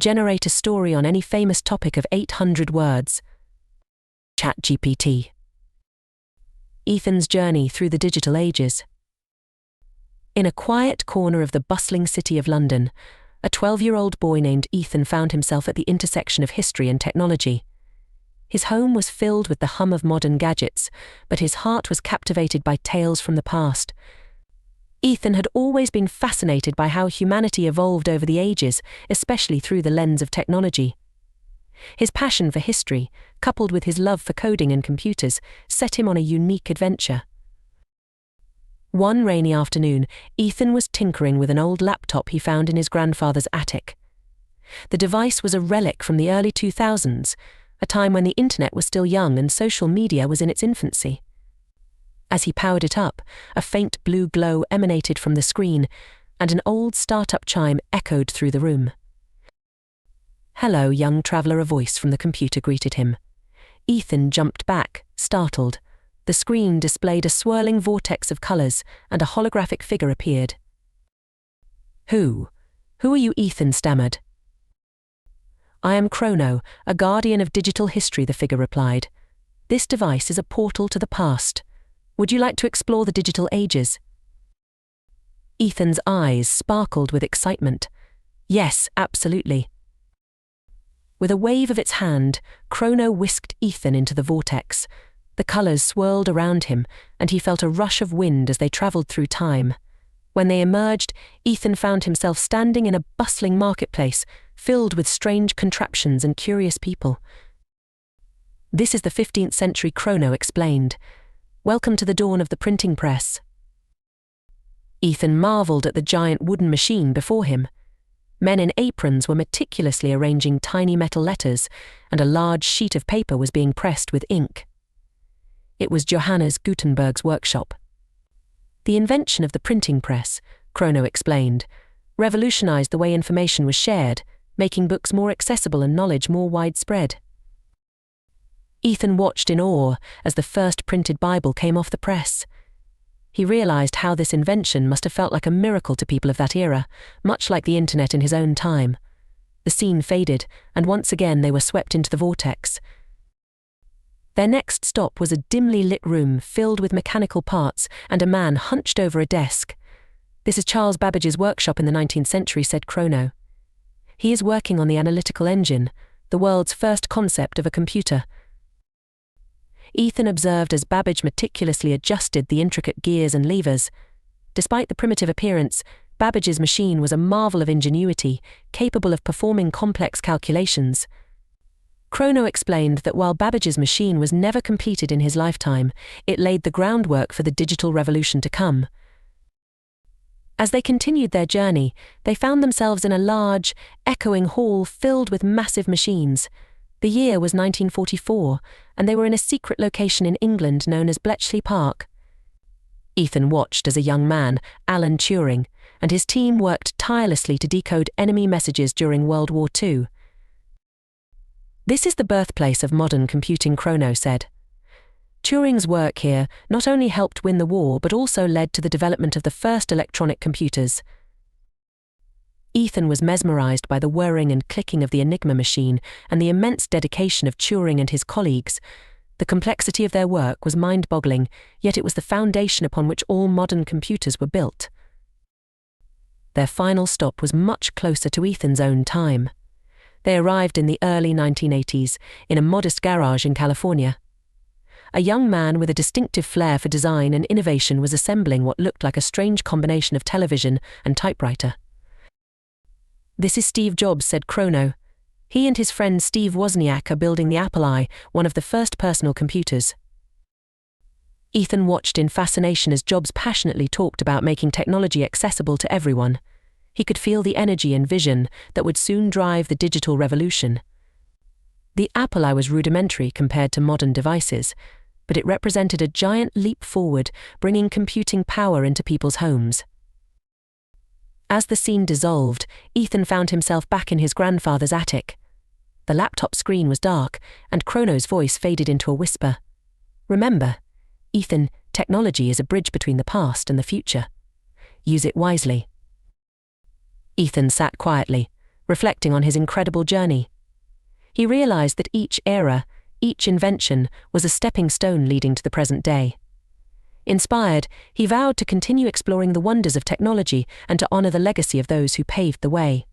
Generate a story on any famous topic of 800 words. ChatGPT. Ethan's journey through the digital ages. In a quiet corner of the bustling city of London, a 12-year-old boy named Ethan found himself at the intersection of history and technology. His home was filled with the hum of modern gadgets, but his heart was captivated by tales from the past. Ethan had always been fascinated by how humanity evolved over the ages, especially through the lens of technology. His passion for history, coupled with his love for coding and computers, set him on a unique adventure. One rainy afternoon, Ethan was tinkering with an old laptop he found in his grandfather's attic. The device was a relic from the early 2000s, a time when the internet was still young and social media was in its infancy. As he powered it up, a faint blue glow emanated from the screen, and an old startup chime echoed through the room. "Hello, young traveller," a voice from the computer greeted him. Ethan jumped back, startled. The screen displayed a swirling vortex of colours, and a holographic figure appeared. Who are you?" Ethan stammered. "I am Chrono, a guardian of digital history," the figure replied. "This device is a portal to the past. Would you like to explore the digital ages?" Ethan's eyes sparkled with excitement. "Yes, absolutely." With a wave of its hand, Chrono whisked Ethan into the vortex. The colours swirled around him, and he felt a rush of wind as they travelled through time. When they emerged, Ethan found himself standing in a bustling marketplace, filled with strange contraptions and curious people. "This is the 15th century," Chrono explained. "Welcome to the dawn of the printing press." Ethan marvelled at the giant wooden machine before him. Men in aprons were meticulously arranging tiny metal letters, and a large sheet of paper was being pressed with ink. It was Johannes Gutenberg's workshop. "The invention of the printing press," Chrono explained, revolutionized the way information was shared, making books more accessible and knowledge more widespread. Ethan watched in awe as the first printed Bible came off the press. He realized how this invention must have felt like a miracle to people of that era, much like the internet in his own time. The scene faded, and once again they were swept into the vortex. Their next stop was a dimly lit room filled with mechanical parts and a man hunched over a desk. "This is Charles Babbage's workshop in the 19th century," said Chrono. "He is working on the analytical engine, the world's first concept of a computer." Ethan observed as Babbage meticulously adjusted the intricate gears and levers. Despite the primitive appearance, Babbage's machine was a marvel of ingenuity, capable of performing complex calculations. Chrono explained that while Babbage's machine was never completed in his lifetime, it laid the groundwork for the digital revolution to come. As they continued their journey, they found themselves in a large, echoing hall filled with massive machines. The year was 1944, and they were in a secret location in England known as Bletchley Park. Ethan watched as a young man, Alan Turing, and his team worked tirelessly to decode enemy messages during World War II. "This is the birthplace of modern computing," Chrono said. Turing's work here not only helped win the war but also led to the development of the first electronic computers. Ethan was mesmerized by the whirring and clicking of the Enigma machine and the immense dedication of Turing and his colleagues. The complexity of their work was mind-boggling, yet it was the foundation upon which all modern computers were built. Their final stop was much closer to Ethan's own time. They arrived in the early 1980s in a modest garage in California. A young man with a distinctive flair for design and innovation was assembling what looked like a strange combination of television and typewriter. "This is Steve Jobs," said Chrono. "He and his friend Steve Wozniak are building the Apple I, one of the first personal computers." Ethan watched in fascination as Jobs passionately talked about making technology accessible to everyone. He could feel the energy and vision that would soon drive the digital revolution. The Apple I was rudimentary compared to modern devices, but it represented a giant leap forward, bringing computing power into people's homes. As the scene dissolved, Ethan found himself back in his grandfather's attic. The laptop screen was dark, and Chrono's voice faded into a whisper. "Remember, Ethan, technology is a bridge between the past and the future. Use it wisely." Ethan sat quietly, reflecting on his incredible journey. He realized that each era, each invention, was a stepping stone leading to the present day. Inspired, he vowed to continue exploring the wonders of technology and to honor the legacy of those who paved the way.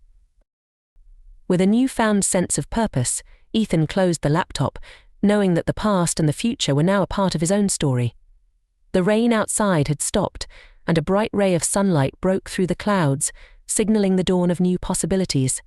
With a newfound sense of purpose, Ethan closed the laptop, knowing that the past and the future were now a part of his own story. The rain outside had stopped, and a bright ray of sunlight broke through the clouds, signaling the dawn of new possibilities.